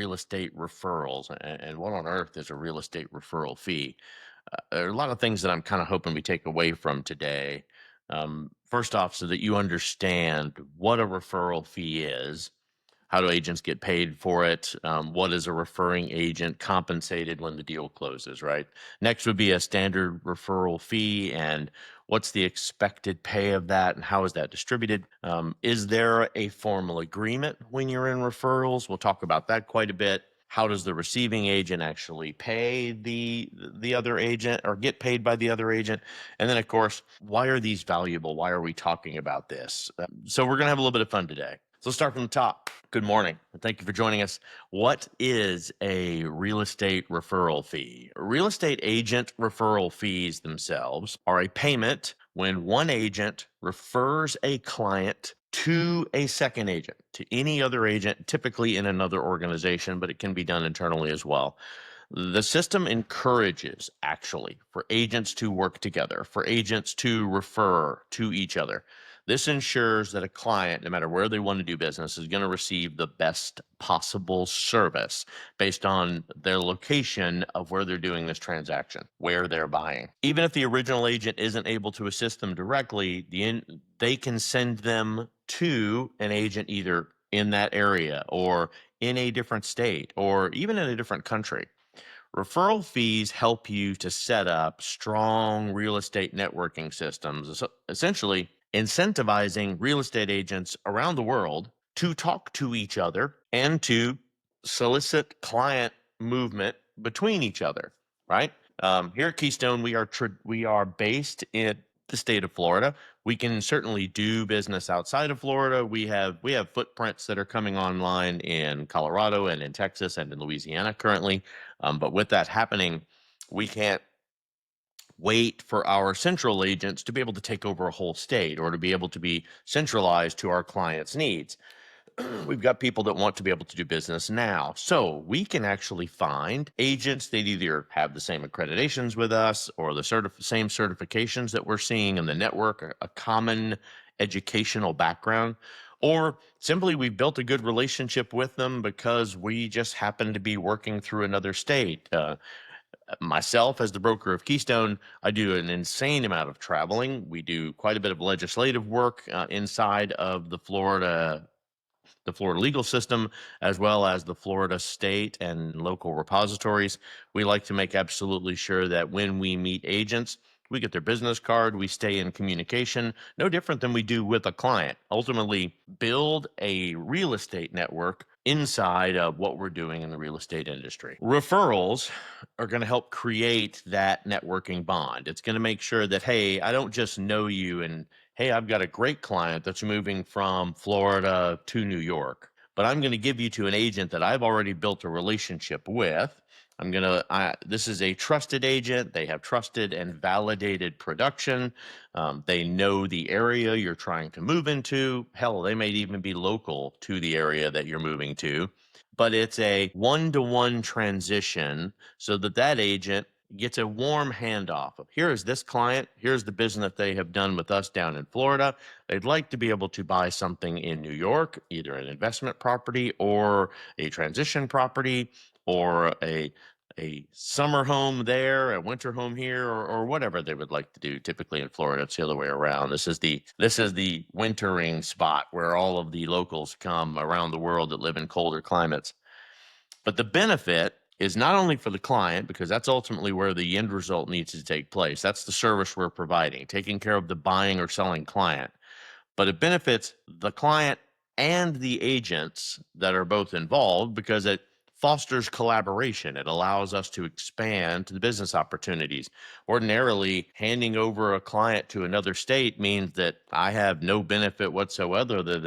real estate referrals, and what on earth is a real estate referral fee? There are a lot of things that I'm kind of hoping we take away from today. First off, so that you understand what a referral fee is. How do agents get paid for it? What is a referring agent compensated when the deal closes, right? Next would be a standard referral fee, and what's the expected pay of that, and how is that distributed? Is there a formal agreement when you're in referrals? We'll talk about that quite a bit. How does the receiving agent actually pay the other agent or get paid by the other agent? And then, of course, why are these valuable? Why are we talking about this? So we're going to have a little bit of fun today. So let's start from the top. Good morning, and thank you for joining us. What is a real estate referral fee? Real estate agent referral fees themselves are a payment when one agent refers a client to a second agent, to any other agent, typically in another organization, but it can be done internally as well. The system encourages, actually, for agents to work together, for agents to refer to each other. This ensures that a client, no matter where they want to do business, is going to receive the best possible service based on their location of where they're doing this transaction, where they're buying. Even if the original agent isn't able to assist them directly, they can send them to an agent either in that area or in a different state or even in a different country. Referral fees help you to set up strong real estate networking systems, essentially incentivizing real estate agents around the world to talk to each other and to solicit client movement between each other, right? Here at Keystone, we are based in the state of Florida. We can certainly do business outside of Florida. We have footprints that are coming online in Colorado and in Texas and in Louisiana currently. But with that happening, we can't wait for our central agents to be able to take over a whole state or to be able to be centralized to our clients' needs. We've got people that want to be able to do business now. So we can actually find agents that either have the same accreditations with us or the same certifications that we're seeing in the network, a common educational background, or simply we've built a good relationship with them because we just happen to be working through another state. Myself, as the broker of Keystone, I do an insane amount of traveling. We do quite a bit of legislative work inside of the Florida legal system, as well as the Florida state and local repositories. We like to make absolutely sure that when we meet agents, we get their business card, we stay in communication, no different than we do with a client. Ultimately, build a real estate network inside of what we're doing in the real estate industry. Referrals are going to help create that networking bond. It's going to make sure that, hey, I don't just know you and hey, I've got a great client that's moving from Florida to New York, but I'm going to give you to an agent that I've already built a relationship with. This is a trusted agent. They have trusted and validated production. They know the area you're trying to move into. Hell, they may even be local to the area that you're moving to. But it's a one-to-one transition so that agent gets a warm handoff of here is this client, here's the business that they have done with us down in Florida. They'd like to be able to buy something in New York, either an investment property or a transition property or a summer home there, a winter home here, or whatever they would like to do. Typically in Florida, it's the other way around. This is the wintering spot where all of the locals come around the world that live in colder climates. But the benefit is not only for the client, because that's ultimately where the end result needs to take place. That's the service we're providing, taking care of the buying or selling client. But it benefits the client and the agents that are both involved because it fosters collaboration. It allows us to expand to the business opportunities. Ordinarily, handing over a client to another state means that I have no benefit whatsoever other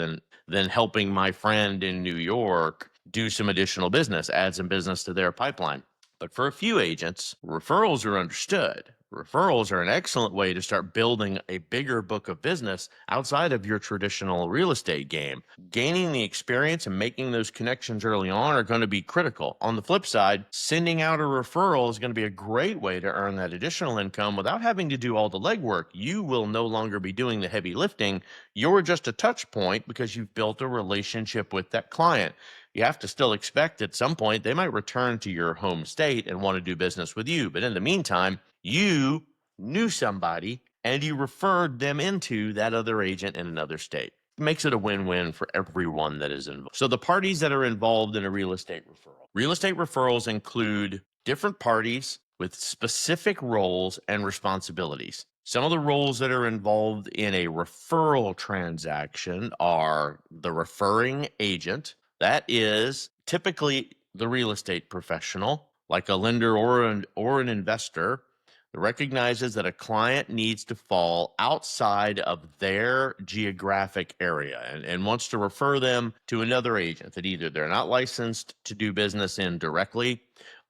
than helping my friend in New York do some additional business, add some business to their pipeline. But for a few agents, referrals are understood. Referrals are an excellent way to start building a bigger book of business outside of your traditional real estate game. Gaining the experience and making those connections early on are going to be critical. On the flip side, sending out a referral is going to be a great way to earn that additional income without having to do all the legwork. You will no longer be doing the heavy lifting. You're just a touch point because you've built a relationship with that client. You have to still expect at some point they might return to your home state and want to do business with you. But in the meantime, you knew somebody and you referred them into that other agent in another state. It makes it a win-win for everyone that is involved. So the parties that are involved in a real estate referral. Real estate referrals include different parties with specific roles and responsibilities. Some of the roles that are involved in a referral transaction are the referring agent. That is typically the real estate professional, like a lender or an investor, that recognizes that a client needs to fall outside of their geographic area and wants to refer them to another agent that either they're not licensed to do business in directly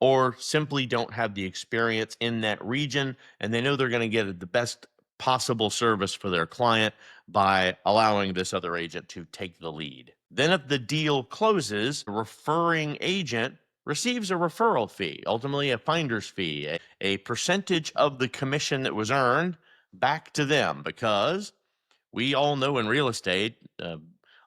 or simply don't have the experience in that region, and they know they're going to get the best possible service for their client by allowing this other agent to take the lead. Then if the deal closes, the referring agent receives a referral fee, ultimately a finder's fee, a percentage of the commission that was earned back to them, because we all know in real estate,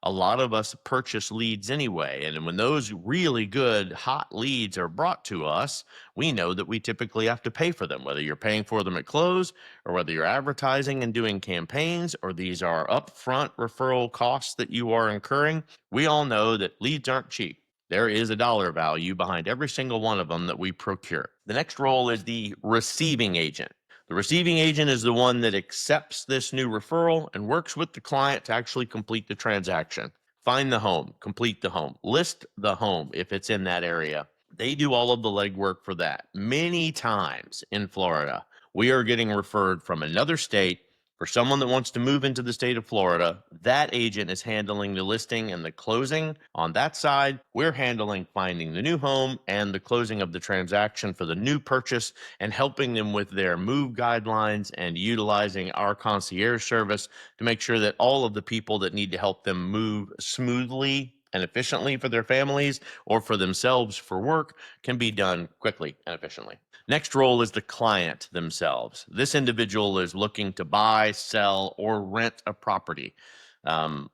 a lot of us purchase leads anyway. And when those really good, hot leads are brought to us, we know that we typically have to pay for them, whether you're paying for them at close or whether you're advertising and doing campaigns, or these are upfront referral costs that you are incurring. We all know that leads aren't cheap. There is a dollar value behind every single one of them that we procure. The next role is the receiving agent. The receiving agent is the one that accepts this new referral and works with the client to actually complete the transaction. Find the home, complete the home, list the home if it's in that area. They do all of the legwork for that. Many times in Florida, we are getting referred from another state for someone that wants to move into the state of Florida. That agent is handling the listing and the closing. On that side, we're handling finding the new home and the closing of the transaction for the new purchase and helping them with their move guidelines and utilizing our concierge service to make sure that all of the people that need to help them move smoothly and efficiently for their families or for themselves for work can be done quickly and efficiently. Next role is the client themselves. This individual is looking to buy, sell, or rent a property.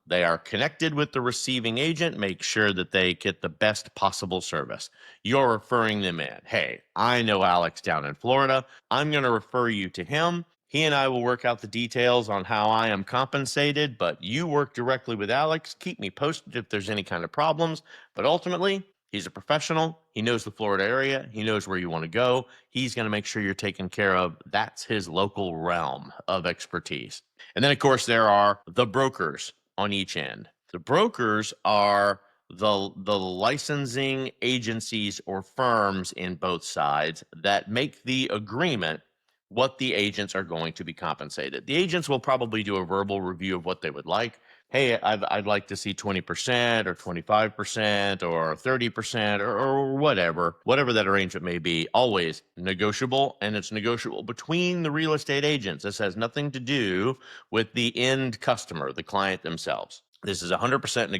They are connected with the receiving agent, make sure that they get the best possible service. You're referring them in. Hey, I know Alex down in Florida. I'm going to refer you to him. He and I will work out the details on how I am compensated, but you work directly with Alex. Keep me posted if there's any kind of problems. But ultimately, he's a professional. He knows the Florida area. He knows where you want to go. He's going to make sure you're taken care of. That's his local realm of expertise. And then, of course, there are the brokers on each end. The brokers are the licensing agencies or firms in both sides that make the agreement what the agents are going to be compensated. The agents will probably do a verbal review of what they would like. Hey, I'd like to see 20% or 25% or 30% or whatever that arrangement may be, always negotiable, and it's negotiable between the real estate agents. This has nothing to do with the end customer, the client themselves. This is 100%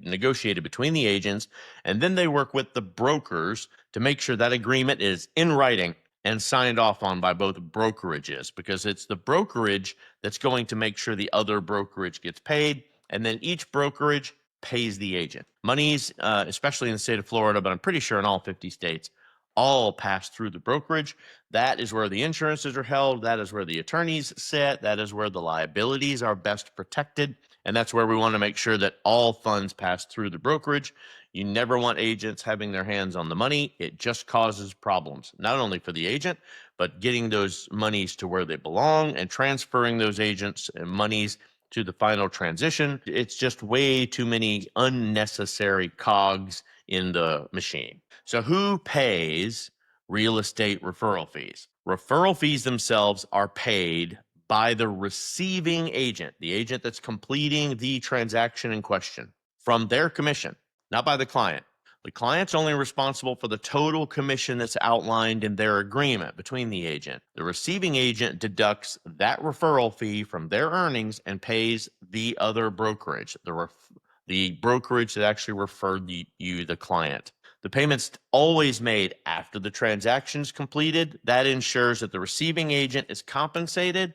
negotiated between the agents, and then they work with the brokers to make sure that agreement is in writing and signed off on by both brokerages, because it's the brokerage that's going to make sure the other brokerage gets paid, and then each brokerage pays the agent. Monies, especially in the state of Florida, but I'm pretty sure in all 50 states, all pass through the brokerage. That is where the insurances are held. That is where the attorneys sit. That is where the liabilities are best protected. And that's where we want to make sure that all funds pass through the brokerage. You never want agents having their hands on the money. It just causes problems, not only for the agent, but getting those monies to where they belong and transferring those agents and monies to the final transition. It's just way too many unnecessary cogs in the machine. So who pays real estate referral fees? Referral fees themselves are paid by the receiving agent, the agent that's completing the transaction in question, from their commission, not by the client. The client's only responsible for the total commission that's outlined in their agreement between the agent. The receiving agent deducts that referral fee from their earnings and pays the other brokerage, the brokerage that actually referred you, the client. The payment's always made after the transaction is completed. That ensures that the receiving agent is compensated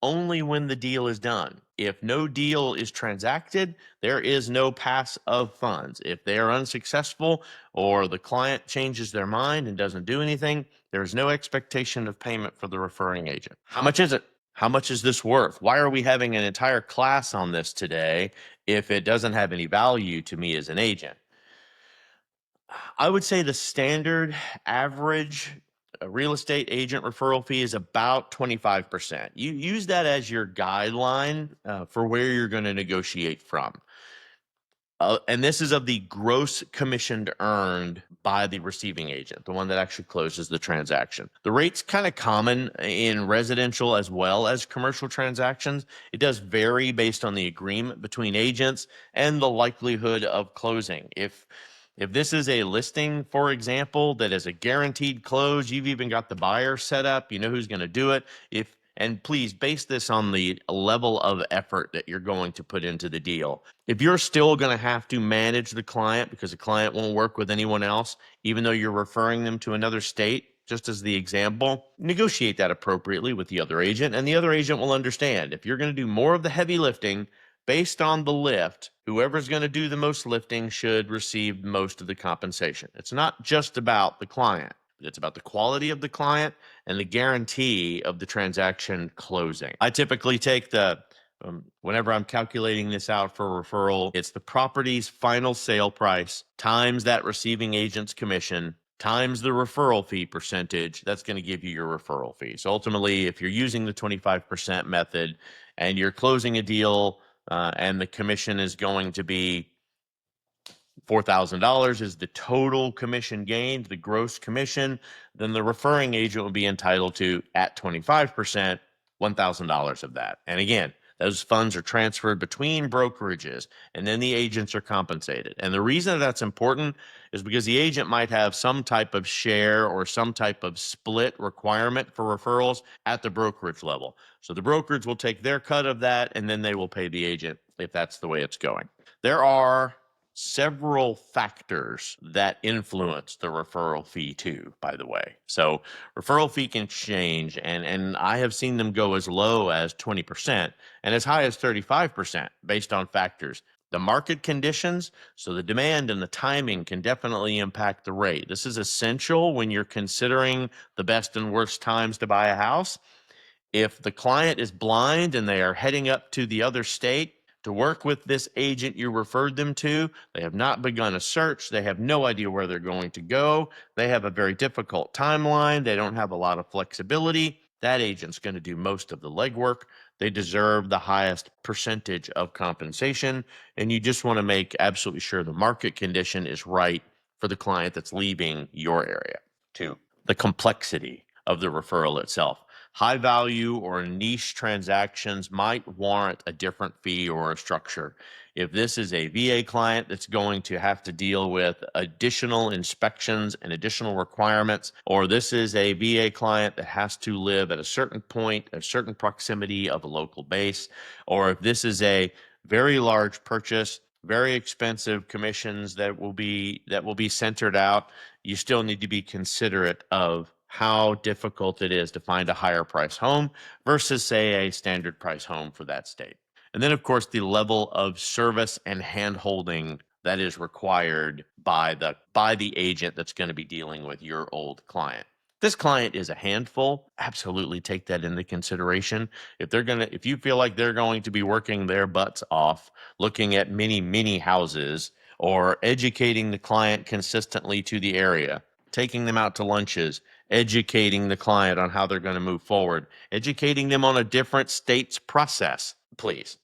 only when the deal is done. If no deal is transacted, there is no pass of funds. If they are unsuccessful or the client changes their mind and doesn't do anything, there is no expectation of payment for the referring agent. How much is it? How much is this worth? Why are we having an entire class on this today if it doesn't have any value to me as an agent? I would say the standard average real estate agent referral fee is about 25%. You use that as your guideline for where you're going to negotiate from. And this is of the gross commission earned by the receiving agent, the one that actually closes the transaction. The rate's kind of common in residential as well as commercial transactions. It does vary based on the agreement between agents and the likelihood of closing. If this is a listing, for example, that is a guaranteed close, you've even got the buyer set up, you know who's going to do it. And please base this on the level of effort that you're going to put into the deal. If you're still going to have to manage the client because the client won't work with anyone else, even though you're referring them to another state, just as the example, negotiate that appropriately with the other agent, and the other agent will understand. If you're going to do more of the heavy lifting based on the lift, whoever's going to do the most lifting should receive most of the compensation. It's not just about the client. It's about the quality of the client and the guarantee of the transaction closing. I typically take whenever I'm calculating this out for a referral, it's the property's final sale price times that receiving agent's commission times the referral fee percentage. That's going to give you your referral fee. So ultimately, if you're using the 25% method and you're closing a deal and the commission is going to be $4,000 is the total commission gained, the gross commission, then the referring agent will be entitled to, at 25%, $1,000 of that. And again, those funds are transferred between brokerages, and then the agents are compensated. And the reason that's important is because the agent might have some type of share or some type of split requirement for referrals at the brokerage level. So the brokerage will take their cut of that, and then they will pay the agent if that's the way it's going. There are several factors that influence the referral fee too, by the way. So referral fee can change, and I have seen them go as low as 20% and as high as 35% based on factors. The market conditions, so the demand and the timing can definitely impact the rate. This is essential when you're considering the best and worst times to buy a house. If the client is blind and they are heading up to the other state to work with this agent you referred them to, they have not begun a search, they have no idea where they're going to go, they have a very difficult timeline, they don't have a lot of flexibility, that agent's going to do most of the legwork. They deserve the highest percentage of compensation, and you just want to make absolutely sure the market condition is right for the client that's leaving your area. Two, the complexity of the referral itself. High value or niche transactions might warrant a different fee or a structure. If this is a VA client that's going to have to deal with additional inspections and additional requirements, or this is a VA client that has to live at a certain point, a certain proximity of a local base, or if this is a very large purchase, very expensive commissions that will be centered out, you still need to be considerate of how difficult it is to find a higher price home versus, say, a standard price home for that state. And then, of course, the level of service and handholding that is required by the agent that's going to be dealing with your old client. This client is a handful. Absolutely take that into consideration. If you feel like they're going to be working their butts off, looking at many houses, or educating the client consistently to the area, taking them out to lunches, educating the client on how they're going to move forward, educating them on a different state's process, please.